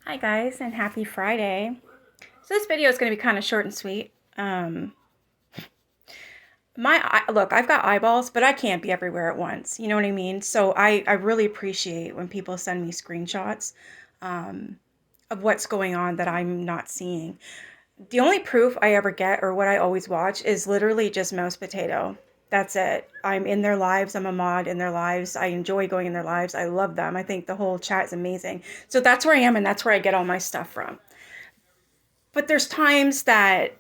Hi guys, and happy Friday. So this video is going to be kind of short and sweet. Look, I've got eyeballs, but I can't be everywhere at once. You know what I mean? So I really appreciate when people send me screenshots of what's going on that I'm not seeing. The only proof I ever get, or what I always watch, is literally just Mouse Potato. That's it. I'm in their lives. I'm a mod in their lives. I enjoy going in their lives. I love them. I think the whole chat is amazing. So that's where I am, and that's where I get all my stuff from. But there's times that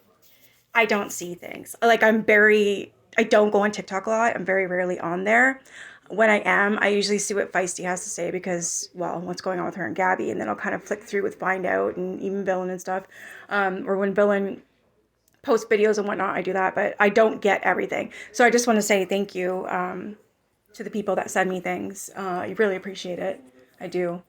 I don't see things. Like I don't go on TikTok a lot. I'm very rarely on there. When I am, I usually see what Feisty has to say because, well, what's going on with her and Gabby, and then I'll kind of flick through with Find Out and even Billin and stuff. Or when Billin posts videos and whatnot, I do that, but I don't get everything. So I just want to say thank you to the people that send me things. I really appreciate it. I do.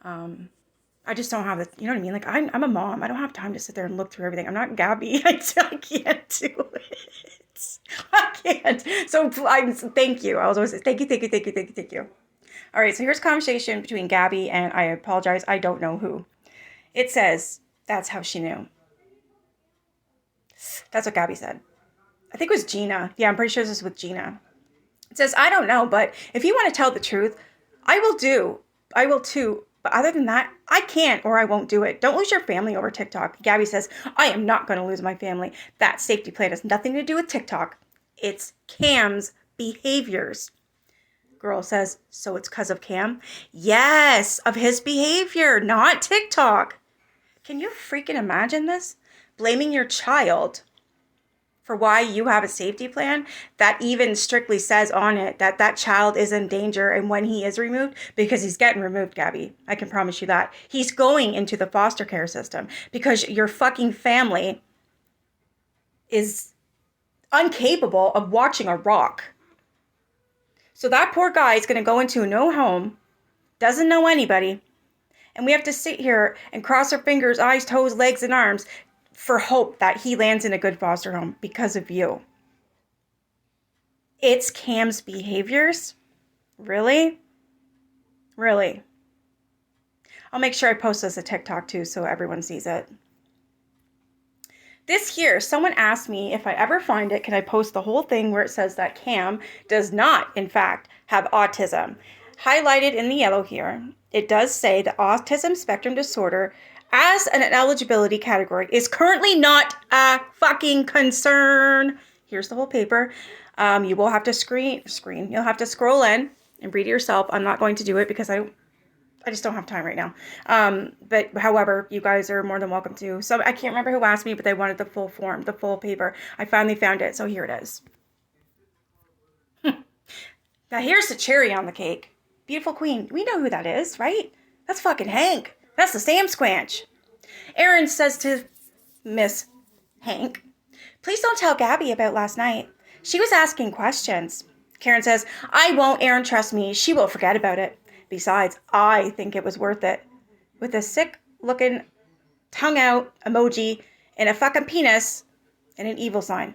I just don't have the, you know what I mean? Like I'm a mom. I don't have time to sit there and look through everything. I'm not Gabby. I can't do it. I can't. So thank you. I was always thank you, thank you, thank you, thank you, thank you. All right. So here's a conversation between Gabby and I apologize. I don't know who. It says that's how she knew. That's what Gabby said. I think it was Gina. Yeah, I'm pretty sure this is with Gina. It says, I don't know, but if you want to tell the truth, I will do. I will too. But other than that, I can't or I won't do it. Don't lose your family over TikTok. Gabby says, I am not going to lose my family. That safety plan has nothing to do with TikTok. It's Cam's behaviors. Girl says, so it's because of Cam? Yes, of his behavior, not TikTok. Can you freaking imagine this? Blaming your child for why you have a safety plan that even strictly says on it that that child is in danger and when he is removed, because he's getting removed, Gabby. I can promise you that. He's going into the foster care system because your fucking family is incapable of watching a rock. So that poor guy is going to go into no home, doesn't know anybody, and we have to sit here and cross our fingers, eyes, toes, legs, and arms for hope that he lands in a good foster home because of you. It's Cam's behaviors? Really? Really? I'll make sure I post this to TikTok too so everyone sees it. This here, someone asked me if I ever find it, can I post the whole thing where it says that Cam does not, in fact, have autism. Highlighted in the yellow here, it does say the autism spectrum disorder as an eligibility category is currently not a fucking concern. Here's the whole paper. You will have to screen. You'll have to scroll in and read it yourself. I'm not going to do it because I just don't have time right now. But however, you guys are more than welcome to. So I can't remember who asked me, but they wanted the full form, the full paper. I finally found it, so here it is. Now here's the cherry on the cake. Beautiful Queen. We know who that is, right? That's fucking Hank. That's the Sam Squanch. Arron says to Miss Hank, please don't tell Gabby about last night. She was asking questions. Karen says, I won't, Arron, trust me. She will forget about it. Besides, I think it was worth it. With a sick-looking tongue-out emoji and a fucking penis and an evil sign.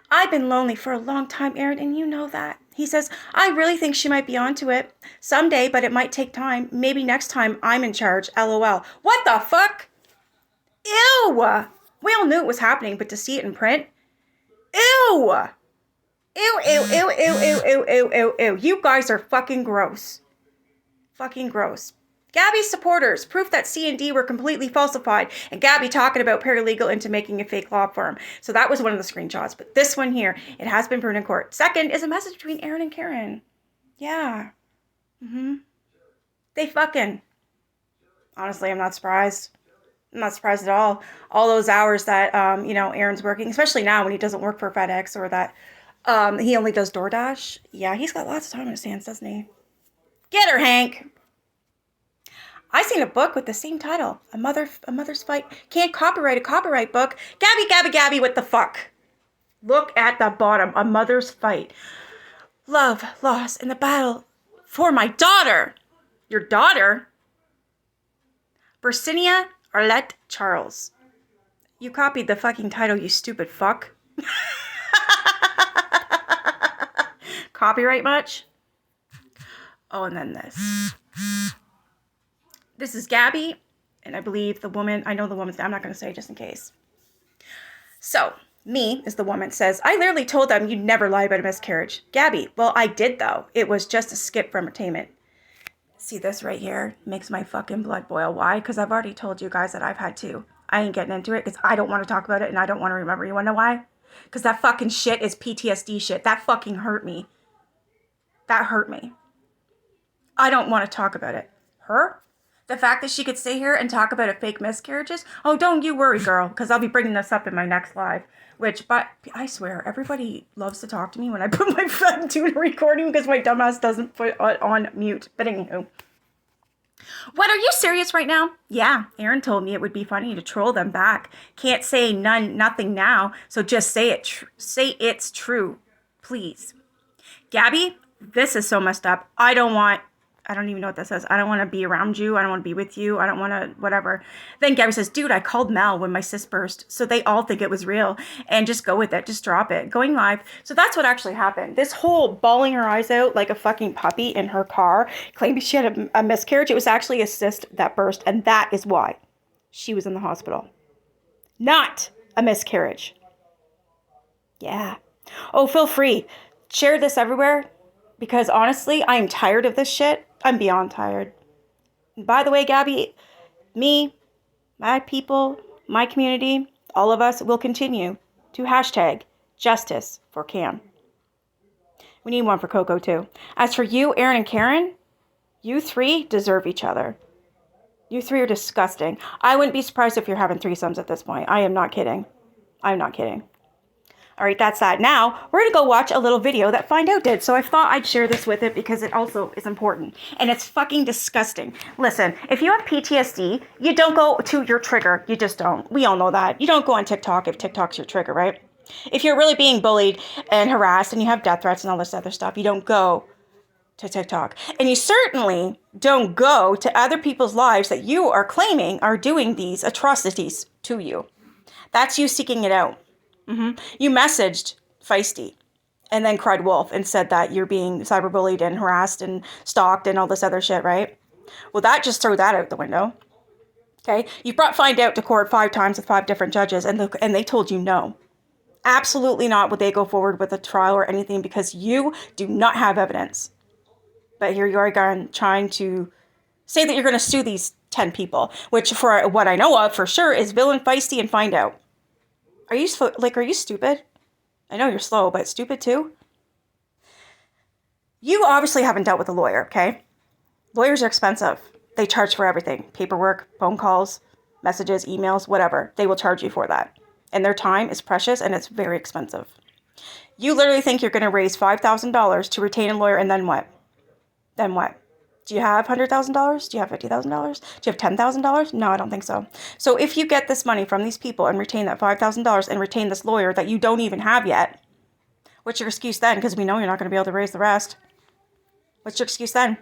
I've been lonely for a long time, Arron, and you know that. He says, I really think she might be onto it. Someday, but it might take time. Maybe next time I'm in charge. LOL. What the fuck? Ew! We all knew it was happening, but to see it in print? Ew! Ew, ew, ew, ew, ew, ew, ew, ew, ew. You guys are fucking gross. Fucking gross. Gabby's supporters, proof that C and D were completely falsified, and Gabby talking about paralegal into making a fake law firm. So that was one of the screenshots, but this one here, it has been proven in court. Second is a message between Arron and Karen. Yeah. They fucking. Honestly, I'm not surprised. I'm not surprised at all. All those hours that, Arron's working, especially now when he doesn't work for FedEx or that he only does DoorDash. Yeah, he's got lots of time on his hands, doesn't he? Get her, Hank. I seen a book with the same title, A Mother's Fight. Can't copyright a copyright book. Gabby, what the fuck? Look at the bottom, A Mother's Fight. Love, loss, and the battle for my daughter. Your daughter? Bersinia Arlette Charles. You copied the fucking title, you stupid fuck. Copyright much? Oh, and then this. This is Gabby And I believe the woman, I know the woman's name, I'm not going to say just in case. So, me, as the woman, says, I literally told them you'd never lie about a miscarriage. Gabby, well, I did though. It was just a skip from entertainment. See this right here? Makes my fucking blood boil. Why? Because I've already told you guys that I've had two. I ain't getting into it because I don't want to talk about it and I don't want to remember. You want to know why? Because that fucking shit is PTSD shit. That fucking hurt me. That hurt me. I don't want to talk about it. Her? The fact that she could sit here and talk about a fake miscarriages? Oh, don't you worry, girl, because I'll be bringing this up in my next live. But I swear, everybody loves to talk to me when I put my phone to a recording because my dumbass doesn't put it on mute. But anywho. What, are you serious right now? Yeah, Arron told me it would be funny to troll them back. Can't say nothing now, so just say it. Say it's true, please. Gabby, this is so messed up. I don't even know what that says. I don't want to be around you. I don't want to be with you. I don't want to, whatever. Then Gabby says, dude, I called Mel when my cyst burst, so they all think it was real. And just go with it. Just drop it. Going live. So that's what actually happened. This whole bawling her eyes out like a fucking puppy in her car, claiming she had a miscarriage. It was actually a cyst that burst, and that is why she was in the hospital. Not a miscarriage. Yeah. Oh, feel free. Share this everywhere. Because honestly, I am tired of this shit. I'm beyond tired. And by the way, Gabby, me, my people, my community, all of us will continue to hashtag justice for Cam. We need one for Coco too. As for you, Arron and Karen, you three deserve each other. You three are disgusting. I wouldn't be surprised if you're having threesomes at this point. I am not kidding. I'm not kidding. All right, that's that. Now, we're going to go watch a little video that Find Out did. So I thought I'd share this with it because it also is important. And it's fucking disgusting. Listen, if you have PTSD, you don't go to your trigger. You just don't. We all know that. You don't go on TikTok if TikTok's your trigger, right? If you're really being bullied and harassed and you have death threats and all this other stuff, you don't go to TikTok. And you certainly don't go to other people's lives that you are claiming are doing these atrocities to you. That's you seeking it out. You messaged Feisty and then cried wolf and said that you're being cyberbullied and harassed and stalked and all this other shit, right? Well, that just threw that out the window. Okay? You brought Find Out to court 5 times with 5 different judges and they told you no. Absolutely not would they go forward with a trial or anything because you do not have evidence. But here you are again trying to say that you're going to sue these 10 people, which for what I know of for sure is Villain, Feisty, and Find Out. Are you stupid? I know you're slow, but stupid too? You obviously haven't dealt with a lawyer, okay? Lawyers are expensive. They charge for everything. Paperwork, phone calls, messages, emails, whatever. They will charge you for that. And their time is precious and it's very expensive. You literally think you're going to raise $5,000 to retain a lawyer and then what? Then what? Do you have $100,000? Do you have $50,000? Do you have $10,000? No, I don't think so. So if you get this money from these people and retain that $5,000 and retain this lawyer that you don't even have yet, what's your excuse then? Because we know you're not going to be able to raise the rest. What's your excuse then?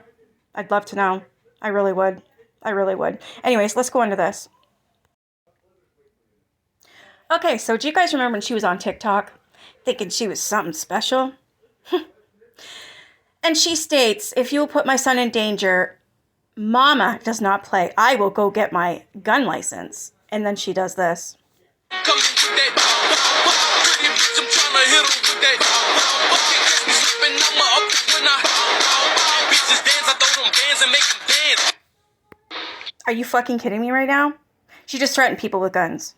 I'd love to know. I really would. I really would. Anyways, let's go into this. Okay, so do you guys remember when she was on TikTok thinking she was something special? And she states, if you will put my son in danger, Mama does not play. I will go get my gun license. And then she does this. Are you fucking kidding me right now? She just threatened people with guns.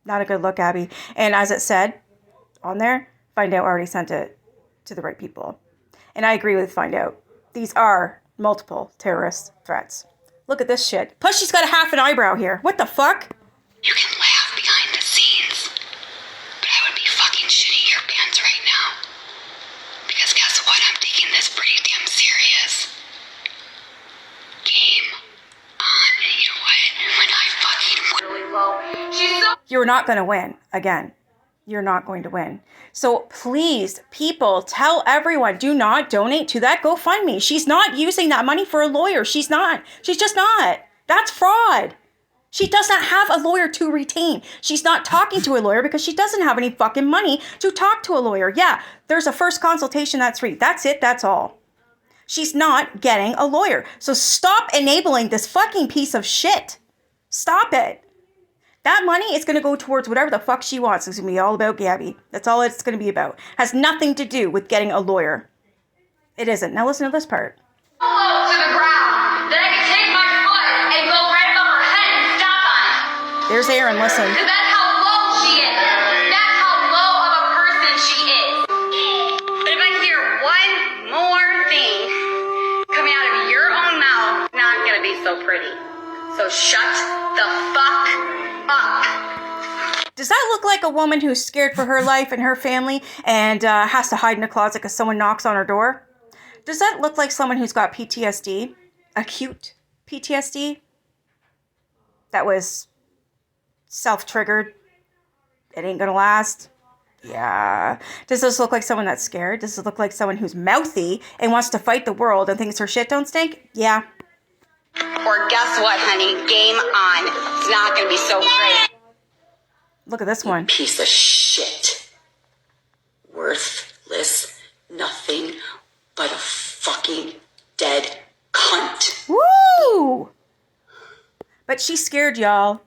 Not a good look, Abby. And as it said on there, Find Out already sent it to the right people. And I agree with Find Out. These are multiple terrorist threats. Look at this shit. Plus she's got a half an eyebrow here. What the fuck? You can laugh behind the scenes, but I would be fucking shitting your pants right now. Because guess what? I'm taking this pretty damn serious. Game on. And you know what? When I fucking went really low, she's so... You're not going to win. Again, you're not going to win. So please, people, tell everyone, do not donate to that GoFundMe. She's not using that money for a lawyer. She's not. She's just not. That's fraud. She does not have a lawyer to retain. She's not talking to a lawyer because she doesn't have any fucking money to talk to a lawyer. Yeah, there's a first consultation that's free. That's it. That's all. She's not getting a lawyer. So stop enabling this fucking piece of shit. Stop it. That money is going to go towards whatever the fuck she wants. It's going to be all about Gabby. That's all it's going to be about. Has nothing to do with getting a lawyer. It isn't. Now listen to this part. Low to the ground. Then I can take my foot and go right above her head and stop on it. There's Arron. Listen. Because that's how low she is. That's how low of a person she is. But if I hear one more thing coming out of your own mouth, it's not going to be so pretty. So shut the fuck up. Does that look like a woman who's scared for her life and her family and has to hide in a closet because someone knocks on her door? Does that look like someone who's got PTSD? Acute PTSD? That was self-triggered? It ain't gonna last? Yeah. Does this look like someone that's scared? Does this look like someone who's mouthy and wants to fight the world and thinks her shit don't stink? Yeah. Or guess what, honey? Game on. It's not going to be so great. Look at this one. Piece of shit. Worthless, nothing but a fucking dead cunt. Woo! But she's scared, y'all.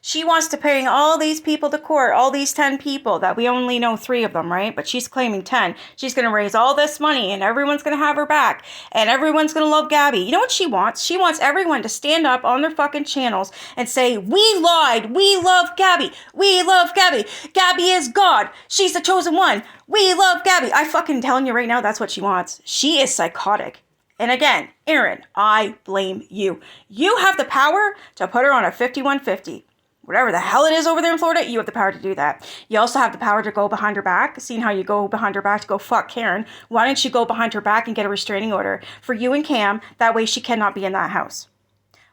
She wants to bring all these people to court, all these 10 people that we only know 3 of them, right? But she's claiming 10. She's going to raise all this money and everyone's going to have her back and everyone's going to love Gabby. You know what she wants? She wants everyone to stand up on their fucking channels and say, we lied. We love Gabby. We love Gabby. Gabby is God. She's the chosen one. We love Gabby. I fucking telling you right now, that's what she wants. She is psychotic. And again, Arron, I blame you. You have the power to put her on a 5150. Whatever the hell it is over there in Florida, you have the power to do that. You also have the power to go behind her back. Seeing how you go behind her back to go fuck Karen, why don't you go behind her back and get a restraining order for you and Cam? That way she cannot be in that house.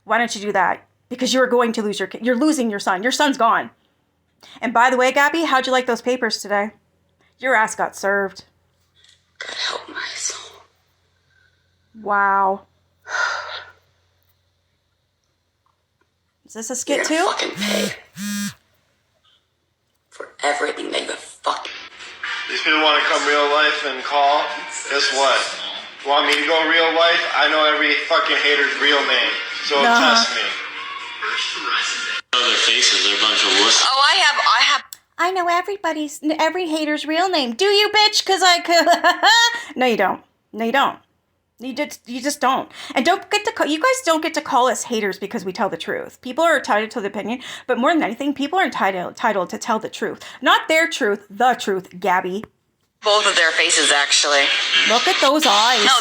Why don't you do that? Because you're going to lose your kid. You're losing your son. Your son's gone. And by the way, Gabby, how'd you like those papers today? Your ass got served. God help my soul. Wow. Is this a skit too? You're fucking pay for everything that you have fucking. These people want to come real life and call. Guess what? Want me to go real life? I know every fucking hater's real name. So test me. Other faces, they're a bunch of wuss. Oh, I have. I know every hater's real name. Do you, bitch? Because I could. No, you don't. No, you don't. You just don't. And don't get to you guys don't get to call us haters because we tell the truth. People are entitled to the opinion, but more than anything, people are entitled to tell the truth. Not their truth, the truth, Gabby. Both of their faces, actually. Look at those eyes. No,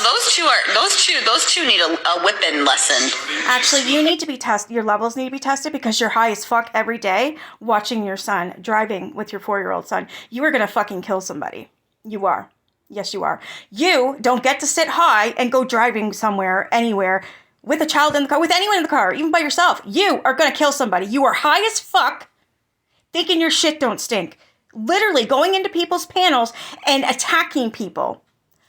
those two need a whipping lesson. Actually, you need to be tested. Your levels need to be tested because you're high as fuck every day watching your son driving with your 4-year-old son. You are gonna fucking kill somebody. You are. Yes, you are. You don't get to sit high and go driving somewhere, anywhere, with a child in the car, with anyone in the car, even by yourself. You are going to kill somebody. You are high as fuck, thinking your shit don't stink. Literally going into people's panels and attacking people,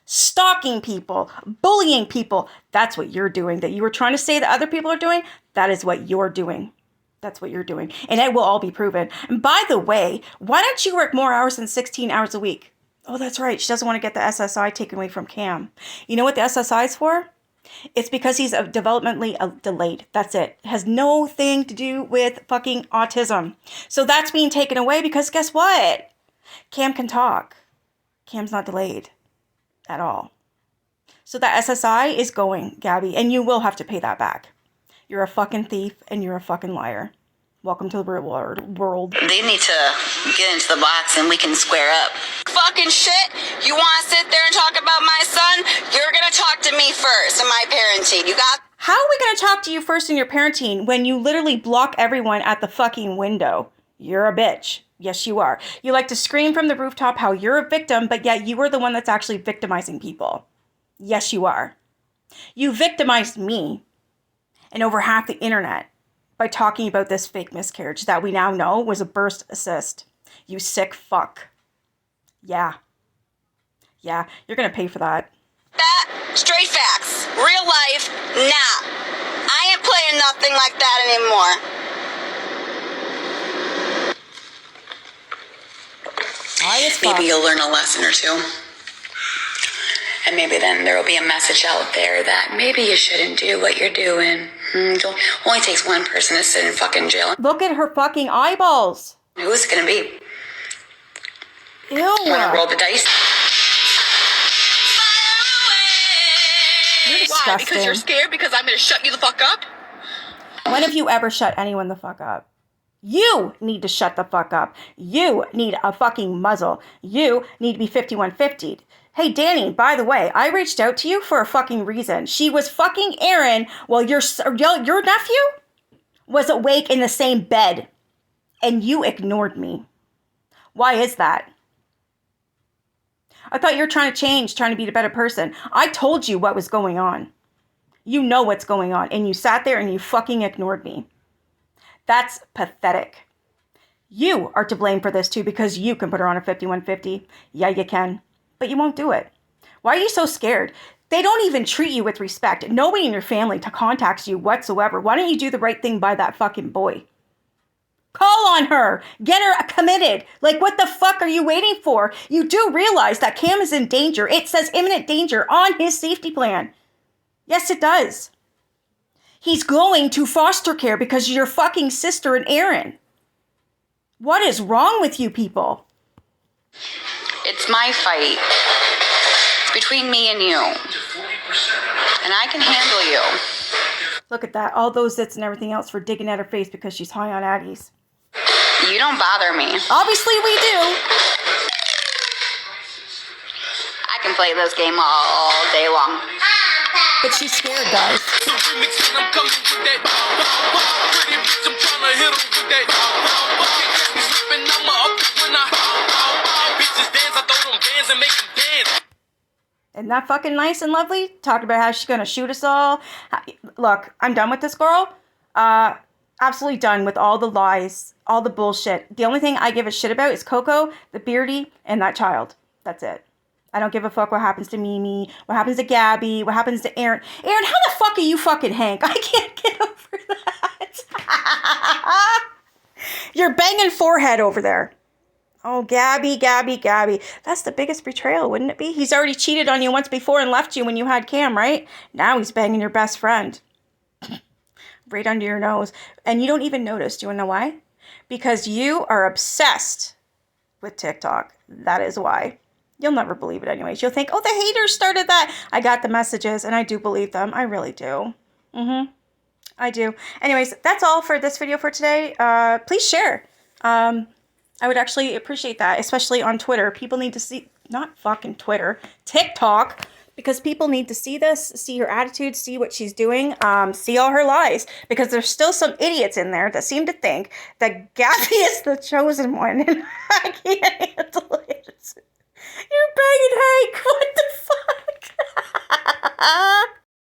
stalking people, bullying people. That's what you're doing. That you were trying to say that other people are doing, that is what you're doing. That's what you're doing. And it will all be proven. And by the way, why don't you work more hours than 16 hours a week? Oh, that's right. She doesn't want to get the SSI taken away from Cam. You know what the SSI is for? It's because he's developmentally delayed. That's it. It has no thing to do with fucking autism. So that's being taken away because guess what? Cam can talk. Cam's not delayed at all. So that SSI is going, Gabby, and you will have to pay that back. You're a fucking thief and you're a fucking liar. Welcome to the real world. They need to get into the box and we can square up. Fucking shit! You want to sit there and talk about my son? You're gonna talk to me first in my parenting. You got... How are we gonna talk to you first in your parenting when you literally block everyone at the fucking window? You're a bitch. Yes, you are. You like to scream from the rooftop how you're a victim, but yet you are the one that's actually victimizing people. Yes, you are. You victimized me and over half the internet by talking about this fake miscarriage that we now know was a birth assist. You sick fuck. Yeah. Yeah, you're gonna pay for that. That, straight facts, real life, nah. I ain't playing nothing like that anymore. High as fuck. Maybe you'll learn a lesson or two. And maybe then there will be a message out there that maybe you shouldn't do what you're doing. Only takes one person to sit in fucking jail. Look at her fucking eyeballs. Who's it gonna be? Ew. Wanna roll the dice? You're Why? disgusting. Because you're scared? Because I'm gonna shut you the fuck up? When have you ever shut anyone the fuck up? You need to shut the fuck up. You need a fucking muzzle. You need to be 5150'd. Hey, Danny, by the way, I reached out to you for a fucking reason. She was fucking Arron while your nephew was awake in the same bed. And you ignored me. Why is that? I thought you were trying to change, trying to be a better person. I told you what was going on. You know what's going on. And you sat there and you fucking ignored me. That's pathetic. You are to blame for this too because you can put her on a 5150. Yeah, you can. But you won't do it. Why are you so scared? They don't even treat you with respect. Nobody in your family contacts you whatsoever. Why don't you do the right thing by that fucking boy? Call on her. Get her committed. Like, what the fuck are you waiting for? You do realize that Cam is in danger. It says imminent danger on his safety plan. Yes, it does. He's going to foster care because of your fucking sister and Arron. What is wrong with you people? It's my fight. It's between me and you. And I can handle you. Look at that. All those zits and everything else for digging at her face because she's high on Addies. You don't bother me. Obviously we do. I can play this game all day long. But she's scared, guys. Isn't that fucking nice and lovely? Talking about how she's gonna shoot us all. Look, I'm done with this girl. Absolutely done with all the lies, all the bullshit. The only thing I give a shit about is Coco, the Beardy, and that child. That's it. I don't give a fuck what happens to Mimi, what happens to Gabby, what happens to Arron. Arron, how the fuck are you fucking Hank? I can't get over that. You're banging forehead over there. Oh, Gabby. That's the biggest betrayal, wouldn't it be? He's already cheated on you once before and left you when you had Cam, right? Now he's banging your best friend. Right under your nose. And you don't even notice. Do you want to know why? Because you are obsessed with TikTok. That is why. You'll never believe it anyways. You'll think, oh, the haters started that. I got the messages and I do believe them. I really do. I do. Anyways, that's all for this video for today. Please share. I would actually appreciate that, especially on Twitter. People need to see, not fucking Twitter, TikTok, because people need to see this, see her attitude, see what she's doing, see all her lies, because there's still some idiots in there that seem to think that Gabby is the chosen one, and I can't handle it. You're banging Hank. What the fuck?